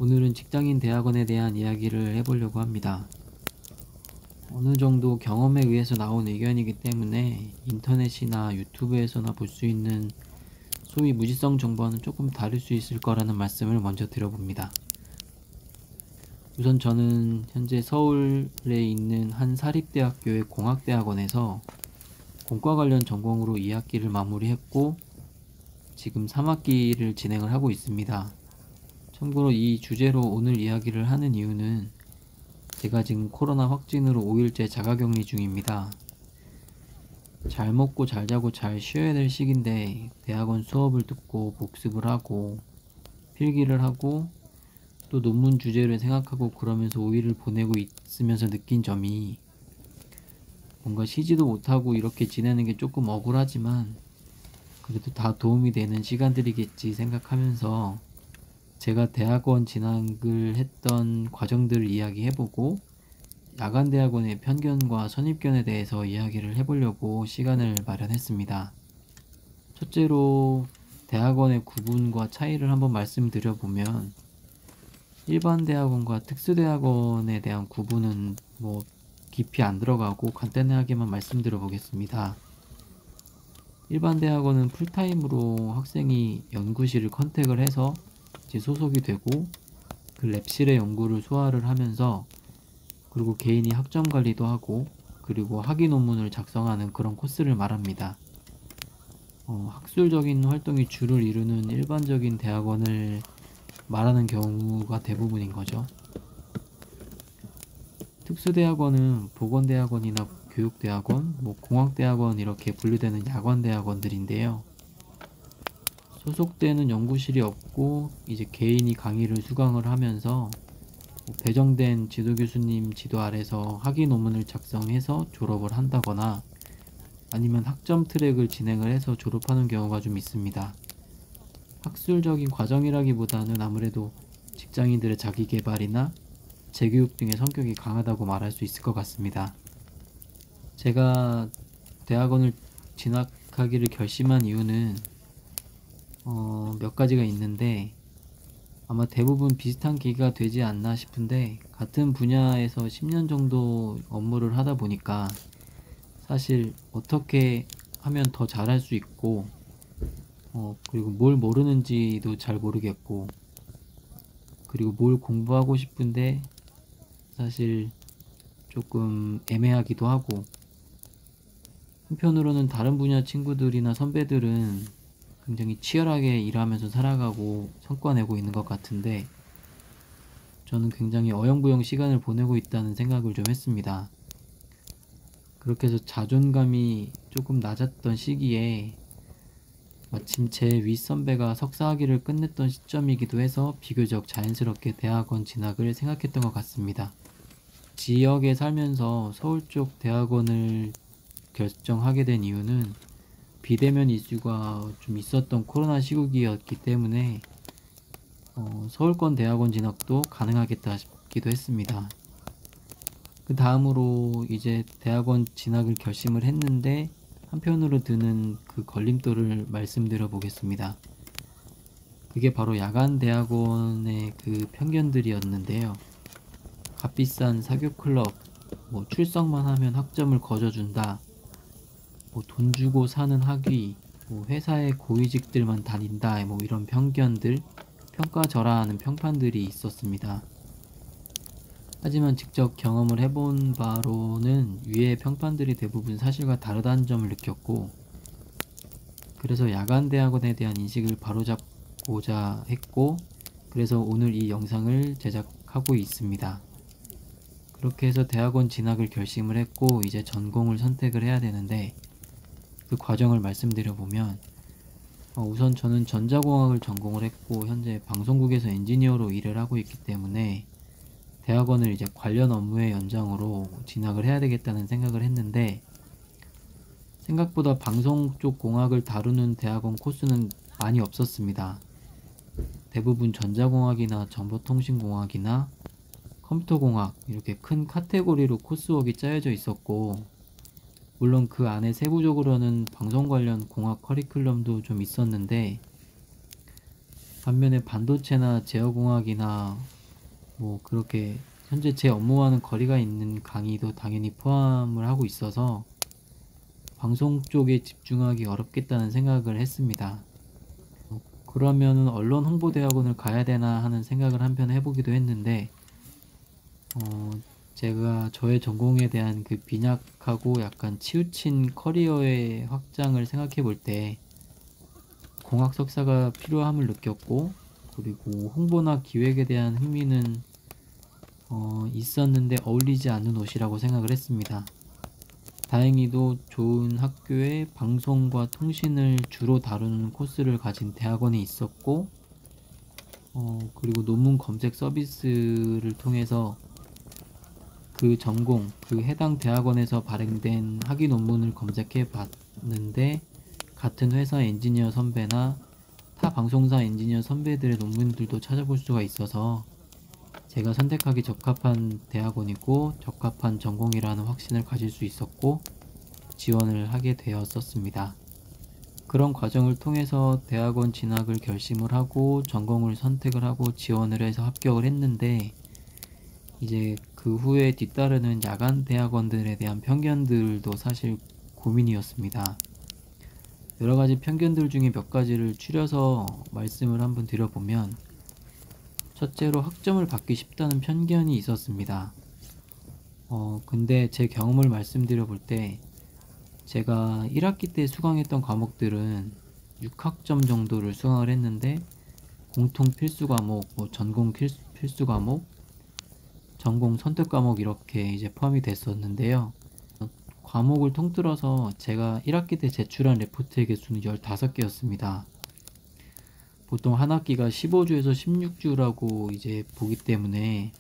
오늘은 직장인 대학원에 대한 이야기를 해보려고 합니다. 어느 정도 경험에 의해서 나온 의견이기 때문에 인터넷이나 유튜브에서나 볼 수 있는 소위 무지성 정보와는 조금 다를 수 있을 거라는 말씀을 먼저 드려봅니다. 우선 저는 현재 서울에 있는 한 사립대학교의 공학대학원에서 공과 관련 전공으로 2학기를 마무리했고 지금 3학기를 진행을 하고 있습니다. 참고로 이 주제로 오늘 이야기를 하는 이유는 제가 지금 코로나 확진으로 5일째 자가격리 중입니다. 잘 먹고 잘 자고 잘 쉬어야 될 시기인데 대학원 수업을 듣고 복습을 하고 필기를 하고 또 논문 주제를 생각하고 그러면서 5일을 보내고 있으면서 느낀 점이 뭔가 쉬지도 못하고 이렇게 지내는 게 조금 억울하지만 그래도 다 도움이 되는 시간들이겠지 생각하면서 제가 대학원 진학을 했던 과정들을 이야기해보고 야간대학원의 편견과 선입견에 대해서 이야기를 해보려고 시간을 마련했습니다. 첫째로 대학원의 구분과 차이를 한번 말씀드려보면 일반 대학원과 특수대학원에 대한 구분은 깊이 안 들어가고 간단하게만 말씀드려 보겠습니다. 일반 대학원은 풀타임으로 학생이 연구실을 컨택을 해서 이제 소속이 되고 그 랩실의 연구를 소화를 하면서 그리고 개인이 학점 관리도 하고 그리고 학위 논문을 작성하는 그런 코스를 말합니다. 학술적인 활동이 주를 이루는 일반적인 대학원을 말하는 경우가 대부분인 거죠. 특수대학원은 보건대학원이나 교육대학원, 공학대학원 이렇게 분류되는 야간대학원들인데요. 소속되는 연구실이 없고 이제 개인이 강의를 수강을 하면서 배정된 지도교수님 지도 아래서 학위 논문을 작성해서 졸업을 한다거나 아니면 학점 트랙을 진행을 해서 졸업하는 경우가 좀 있습니다. 학술적인 과정이라기보다는 아무래도 직장인들의 자기계발이나 재교육 등의 성격이 강하다고 말할 수 있을 것 같습니다. 제가 대학원을 진학하기를 결심한 이유는 몇 가지가 있는데 아마 대부분 비슷한 계기가 되지 않나 싶은데 같은 분야에서 10년 정도 업무를 하다 보니까 사실 어떻게 하면 더 잘할 수 있고 그리고 뭘 모르는지도 잘 모르겠고 그리고 뭘 공부하고 싶은데 사실 조금 애매하기도 하고 한편으로는 다른 분야 친구들이나 선배들은 굉장히 치열하게 일하면서 살아가고 성과 내고 있는 것 같은데 저는 굉장히 어영부영 시간을 보내고 있다는 생각을 좀 했습니다. 그렇게 해서 자존감이 조금 낮았던 시기에 마침 제 윗선배가 석사학위를 끝냈던 시점이기도 해서 비교적 자연스럽게 대학원 진학을 생각했던 것 같습니다. 지역에 살면서 서울 쪽 대학원을 결정하게 된 이유는 비대면 이슈가 좀 있었던 코로나 시국이었기 때문에 서울권 대학원 진학도 가능하겠다 싶기도 했습니다. 그 다음으로 이제 대학원 진학을 결심을 했는데 한편으로 드는 그 걸림돌을 말씀드려 보겠습니다. 그게 바로 야간 대학원의 그 편견들이었는데요. 값비싼 사교 클럽, 출석만 하면 학점을 거저준다, 돈 주고 사는 학위, 회사의 고위직들만 다닌다, 이런 편견들, 평가절하하는 평판들이 있었습니다. 하지만 직접 경험을 해본 바로는 위의 평판들이 대부분 사실과 다르다는 점을 느꼈고 그래서 야간대학원에 대한 인식을 바로잡고자 했고 그래서 오늘 이 영상을 제작하고 있습니다. 그렇게 해서 대학원 진학을 결심을 했고 이제 전공을 선택을 해야 되는데 그 과정을 말씀드려보면 우선 저는 전자공학을 전공을 했고 현재 방송국에서 엔지니어로 일을 하고 있기 때문에 대학원을 이제 관련 업무의 연장으로 진학을 해야 되겠다는 생각을 했는데 생각보다 방송 쪽 공학을 다루는 대학원 코스는 많이 없었습니다. 대부분 전자공학이나 정보통신공학이나 컴퓨터공학 이렇게 큰 카테고리로 코스웍이 짜여져 있었고 물론 그 안에 세부적으로는 방송 관련 공학 커리큘럼도 좀 있었는데 반면에 반도체나 제어공학이나 뭐 그렇게 현재 제 업무와는 거리가 있는 강의도 당연히 포함을 하고 있어서 방송 쪽에 집중하기 어렵겠다는 생각을 했습니다. 그러면 언론 홍보대학원을 가야 되나 하는 생각을 한편 해보기도 했는데 제가 저의 전공에 대한 그 빈약하고 약간 치우친 커리어의 확장을 생각해 볼 때 공학 석사가 필요함을 느꼈고, 그리고 홍보나 기획에 대한 흥미는 있었는데 어울리지 않는 옷이라고 생각을 했습니다. 다행히도 좋은 학교에 방송과 통신을 주로 다루는 코스를 가진 대학원이 있었고, 그리고 논문 검색 서비스를 통해서 그 전공, 그 해당 대학원에서 발행된 학위 논문을 검색해 봤는데 같은 회사 엔지니어 선배나 타 방송사 엔지니어 선배들의 논문들도 찾아볼 수가 있어서 제가 선택하기 적합한 대학원이고 적합한 전공이라는 확신을 가질 수 있었고 지원을 하게 되었었습니다. 그런 과정을 통해서 대학원 진학을 결심을 하고 전공을 선택을 하고 지원을 해서 합격을 했는데, 이제 그 후에 뒤따르는 야간 대학원들에 대한 편견들도 사실 고민이었습니다. 여러 가지 편견들 중에 몇 가지를 추려서 말씀을 한번 드려보면, 첫째로 학점을 받기 쉽다는 편견이 있었습니다. 근데 제 경험을 말씀드려 볼 때 제가 1학기 때 수강했던 과목들은 6학점 정도를 수강을 했는데 공통 필수 과목, 뭐 전공 필수 과목, 전공 선택 과목 이렇게 이제 포함이 됐었는데요. 과목을 통틀어서 제가 1학기 때 제출한 레포트의 개수는 15개였습니다. 보통 한 학기가 15주에서 16주라고 이제 보기 때문에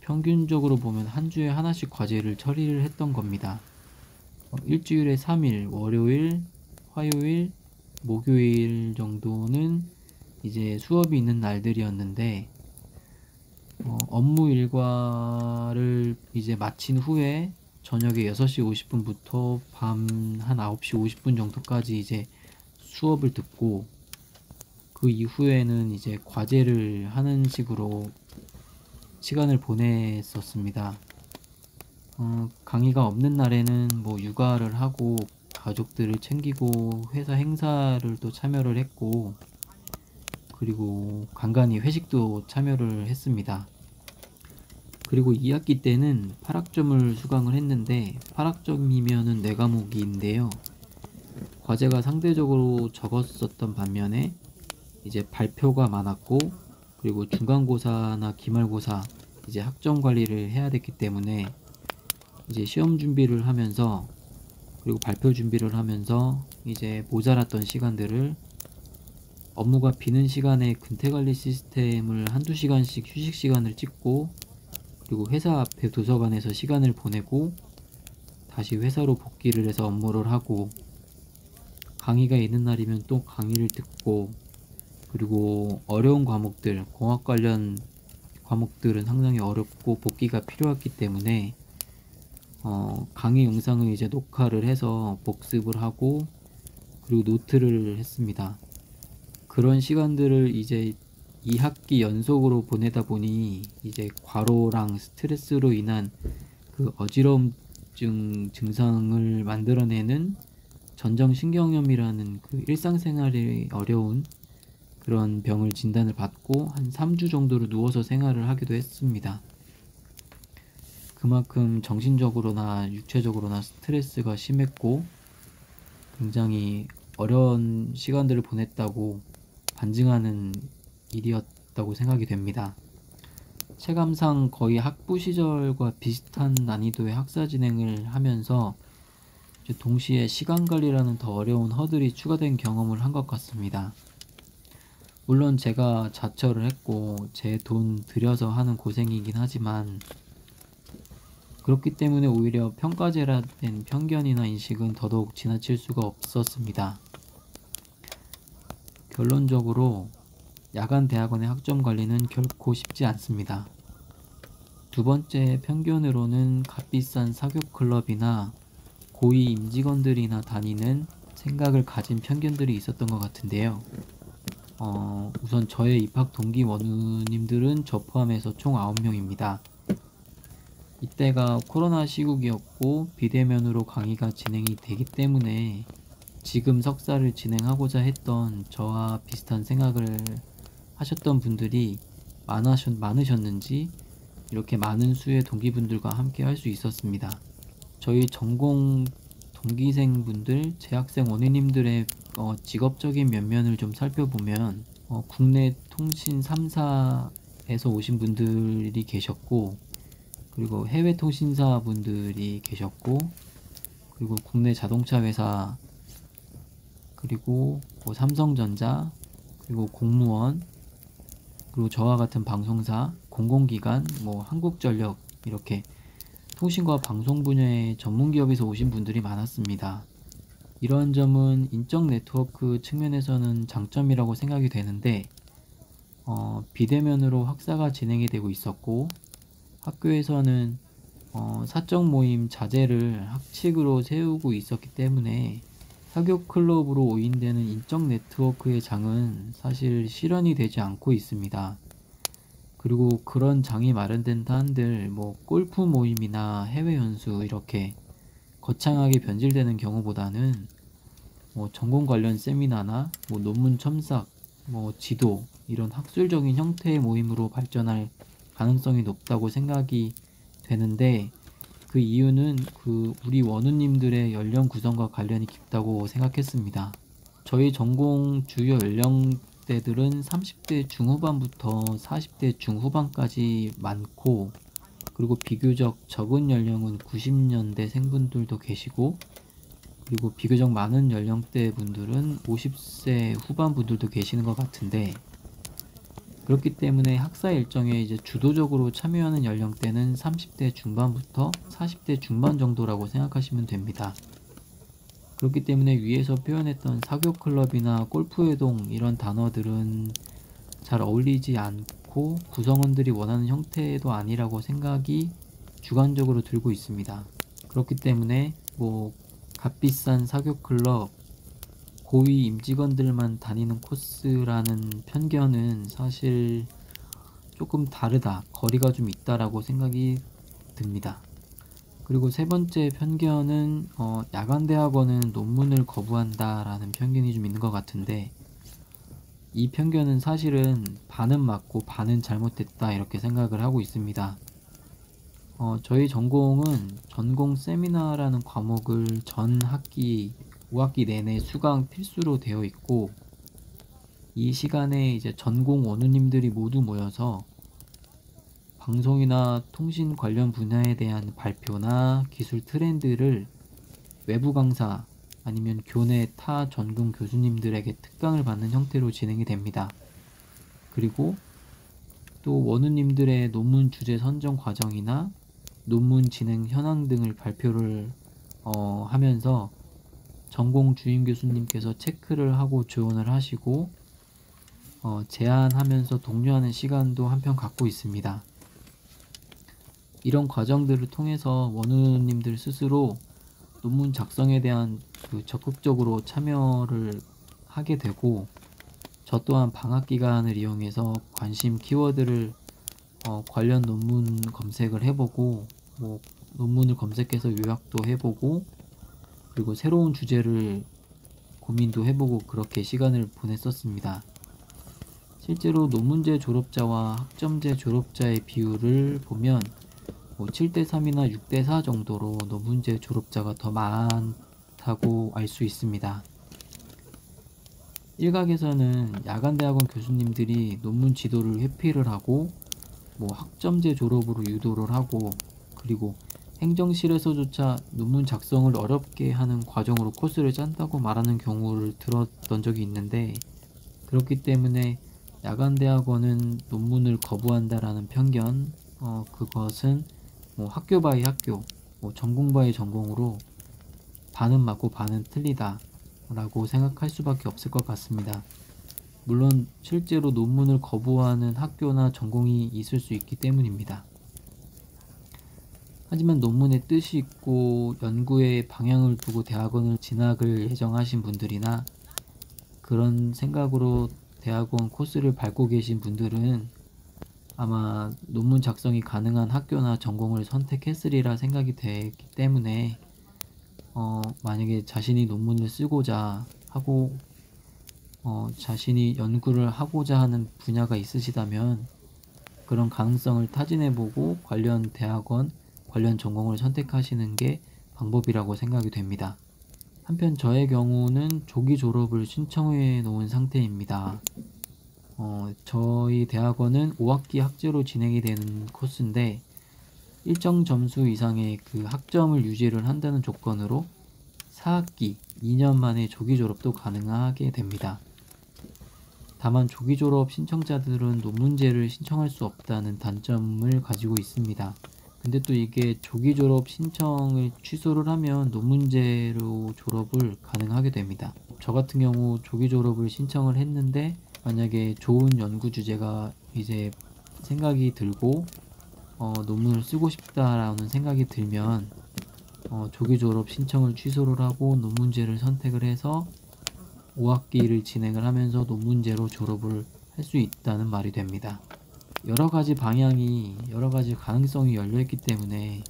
평균적으로 보면 한 주에 하나씩 과제를 처리를 했던 겁니다. 일주일에 3일, 월요일, 화요일, 목요일 정도는 이제 수업이 있는 날들이었는데, 업무 일과를 이제 마친 후에 저녁에 6시 50분부터 밤 한 9시 50분 정도까지 이제 수업을 듣고, 그 이후에는 이제 과제를 하는 식으로 시간을 보냈었습니다. 강의가 없는 날에는 뭐 육아를 하고 가족들을 챙기고 회사 행사를 또 참여를 했고, 그리고 간간히 회식도 참여를 했습니다. 그리고 2학기 때는 8학점을 수강을 했는데 8학점이면은 4과목인데요. 과제가 상대적으로 적었었던 반면에 이제 발표가 많았고, 그리고 중간고사나 기말고사 이제 학점 관리를 해야 됐기 때문에 이제 시험 준비를 하면서 그리고 발표 준비를 하면서 이제 모자랐던 시간들을 업무가 비는 시간에 근태관리 시스템을 한두 시간씩 휴식 시간을 찍고, 그리고 회사 앞에 도서관에서 시간을 보내고 다시 회사로 복귀를 해서 업무를 하고, 강의가 있는 날이면 또 강의를 듣고, 그리고 어려운 과목들, 공학 관련 과목들은 상당히 어렵고 복기가 필요했기 때문에 강의 영상을 이제 녹화를 해서 복습을 하고 그리고 노트를 했습니다. 그런 시간들을 이제 2학기 연속으로 보내다 보니 이제 과로랑 스트레스로 인한 그 어지러움증 증상을 만들어내는 전정신경염이라는 그 일상생활이 어려운 그런 병을 진단을 받고 한 3주 정도를 누워서 생활을 하기도 했습니다. 그만큼 정신적으로나 육체적으로나 스트레스가 심했고 굉장히 어려운 시간들을 보냈다고 반증하는 일이었다고 생각이 됩니다. 체감상 거의 학부 시절과 비슷한 난이도의 학사 진행을 하면서 동시에 시간 관리라는 더 어려운 허들이 추가된 경험을 한 것 같습니다. 물론 제가 자처를 했고 제 돈 들여서 하는 고생이긴 하지만, 그렇기 때문에 오히려 평가제라는 편견이나 인식은 더더욱 지나칠 수가 없었습니다. 결론적으로 야간 대학원의 학점 관리는 결코 쉽지 않습니다. 두 번째 편견으로는 값비싼 사교육 클럽이나 고위 임직원들이나 다니는 생각을 가진 편견들이 있었던 것 같은데요. 우선 저의 입학 동기 원우님들은 저 포함해서 총 9명입니다. 이때가 코로나 시국이었고 비대면으로 강의가 진행이 되기 때문에 지금 석사를 진행하고자 했던 저와 비슷한 생각을 하셨던 분들이 많으셨는지 이렇게 많은 수의 동기분들과 함께 할 수 있었습니다. 저희 전공 동기생분들, 재학생 원우님들의 직업적인 면면을 좀 살펴보면 국내 통신 3사에서 오신 분들이 계셨고, 그리고 해외 통신사 분들이 계셨고, 그리고 국내 자동차 회사, 그리고 삼성전자, 그리고 공무원, 그리고 저와 같은 방송사, 공공기관, 한국전력, 이렇게 통신과 방송 분야의 전문 기업에서 오신 분들이 많았습니다. 이러한 점은 인적 네트워크 측면에서는 장점이라고 생각이 되는데, 비대면으로 학사가 진행이 되고 있었고, 학교에서는 사적 모임 자제를 학칙으로 세우고 있었기 때문에 사교 클럽으로 오인되는 인적 네트워크의 장은 사실 실현이 되지 않고 있습니다. 그리고 그런 장이 마련된 한들 골프 모임이나 해외 연수 이렇게 거창하게 변질되는 경우보다는 전공 관련 세미나나 논문 첨삭, 지도 이런 학술적인 형태의 모임으로 발전할 가능성이 높다고 생각이 되는데, 그 이유는 우리 원우님들의 연령 구성과 관련이 깊다고 생각했습니다. 저희 전공 주요 연령대들은 30대 중후반부터 40대 중후반까지 많고, 그리고 비교적 적은 연령은 90년대 생분들도 계시고, 그리고 비교적 많은 연령대 분들은 50세 후반 분들도 계시는 것 같은데, 그렇기 때문에 학사 일정에 이제 주도적으로 참여하는 연령대는 30대 중반부터 40대 중반 정도라고 생각하시면 됩니다. 그렇기 때문에 위에서 표현했던 사교 클럽이나 골프 회동 이런 단어들은 잘 어울리지 않고 구성원들이 원하는 형태도 아니라고 생각이 주관적으로 들고 있습니다. 그렇기 때문에 값비싼 사교 클럽, 고위 임직원들만 다니는 코스라는 편견은 사실 조금 다르다, 거리가 좀 있다라고 생각이 듭니다. 그리고 세 번째 편견은 야간대학원은 논문을 거부한다라는 편견이 좀 있는 것 같은데, 이 편견은 사실은 반은 맞고 반은 잘못됐다 이렇게 생각을 하고 있습니다. 저희 전공은 전공 세미나라는 과목을 전 학기 5학기 내내 수강 필수로 되어 있고, 이 시간에 이제 전공 원우님들이 모두 모여서 방송이나 통신 관련 분야에 대한 발표나 기술 트렌드를 외부 강사 아니면 교내 타 전공 교수님들에게 특강을 받는 형태로 진행이 됩니다. 그리고 또 원우님들의 논문 주제 선정 과정이나 논문 진행 현황 등을 발표를 하면서 전공 주임 교수님께서 체크를 하고 조언을 하시고 제안하면서 독려하는 시간도 한편 갖고 있습니다. 이런 과정들을 통해서 원우님들 스스로 논문 작성에 대한 적극적으로 참여를 하게 되고, 저 또한 방학 기간을 이용해서 관심 키워드를 관련 논문 검색을 해보고, 논문을 검색해서 요약도 해보고, 그리고 새로운 주제를 고민도 해보고 그렇게 시간을 보냈었습니다. 실제로 논문제 졸업자와 학점제 졸업자의 비율을 보면 7대3이나 6대4 정도로 논문제 졸업자가 더 많다고 알 수 있습니다. 일각에서는 야간대학원 교수님들이 논문 지도를 회피를 하고 학점제 졸업으로 유도를 하고, 그리고 행정실에서조차 논문 작성을 어렵게 하는 과정으로 코스를 짠다고 말하는 경우를 들었던 적이 있는데, 그렇기 때문에 야간대학원은 논문을 거부한다라는 편견, 그것은 학교 바이 학교, 전공 바이 전공으로 반은 맞고 반은 틀리다 라고 생각할 수밖에 없을 것 같습니다. 물론 실제로 논문을 거부하는 학교나 전공이 있을 수 있기 때문입니다. 하지만 논문에 뜻이 있고 연구에 방향을 두고 대학원을 진학을 예정하신 분들이나 그런 생각으로 대학원 코스를 밟고 계신 분들은 아마 논문 작성이 가능한 학교나 전공을 선택했으리라 생각이 되기 때문에 만약에 자신이 논문을 쓰고자 하고 자신이 연구를 하고자 하는 분야가 있으시다면 그런 가능성을 타진해보고 관련 대학원, 관련 전공을 선택하시는 게 방법이라고 생각이 됩니다. 한편 저의 경우는 조기 졸업을 신청해 놓은 상태입니다. 저희 대학원은 5학기 학제로 진행이 되는 코스인데 일정 점수 이상의 그 학점을 유지를 한다는 조건으로 4학기 2년 만에 조기 졸업도 가능하게 됩니다. 다만 조기 졸업 신청자들은 논문제를 신청할 수 없다는 단점을 가지고 있습니다. 근데 또 이게 조기 졸업 신청을 취소를 하면 논문제로 졸업을 가능하게 됩니다. 저 같은 경우 조기 졸업을 신청을 했는데 만약에 좋은 연구 주제가 이제 생각이 들고 논문을 쓰고 싶다라는 생각이 들면 조기 졸업 신청을 취소를 하고 논문제를 선택을 해서 5학기를 진행을 하면서 논문제로 졸업을 할 수 있다는 말이 됩니다. 여러 가지 가능성이 열려있기 때문에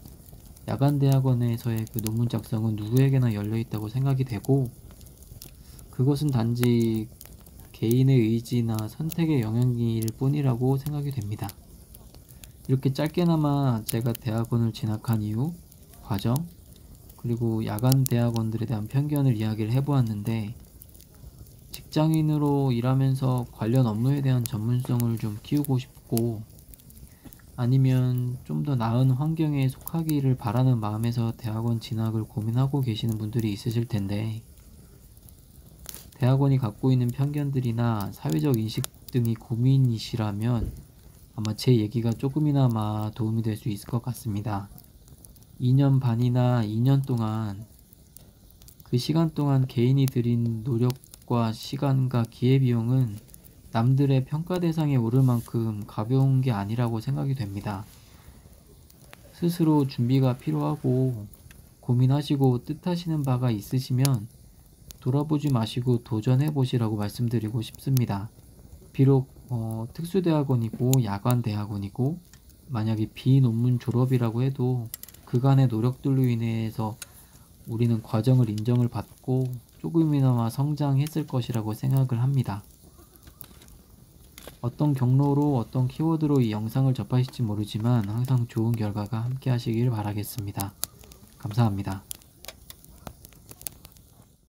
야간대학원에서의 그 논문 작성은 누구에게나 열려있다고 생각이 되고 그것은 단지 개인의 의지나 선택의 영역일 뿐이라고 생각이 됩니다. 이렇게 짧게나마 제가 대학원을 진학한 이유, 과정, 그리고 야간 대학원들에 대한 편견을 이야기를 해보았는데 직장인으로 일하면서 관련 업무에 대한 전문성을 좀 키우고 싶고 아니면 좀 더 나은 환경에 속하기를 바라는 마음에서 대학원 진학을 고민하고 계시는 분들이 있으실 텐데 대학원이 갖고 있는 편견들이나 사회적 인식 등이 고민이시라면 아마 제 얘기가 조금이나마 도움이 될 수 있을 것 같습니다. 2년 반이나 2년 동안 그 시간 동안 개인이 들인 노력과 시간과 기회비용은 남들의 평가 대상에 오를 만큼 가벼운 게 아니라고 생각이 됩니다. 스스로 준비가 필요하고 고민하시고 뜻하시는 바가 있으시면 돌아보지 마시고 도전해 보시라고 말씀드리고 싶습니다. 비록 특수대학원이고 야간대학원이고 만약에 비논문 졸업이라고 해도 그간의 노력들로 인해서 우리는 과정을 인정을 받고 조금이나마 성장했을 것이라고 생각을 합니다. 어떤 경로로 어떤 키워드로 이 영상을 접하실지 모르지만 항상 좋은 결과가 함께 하시길 바라겠습니다. 감사합니다.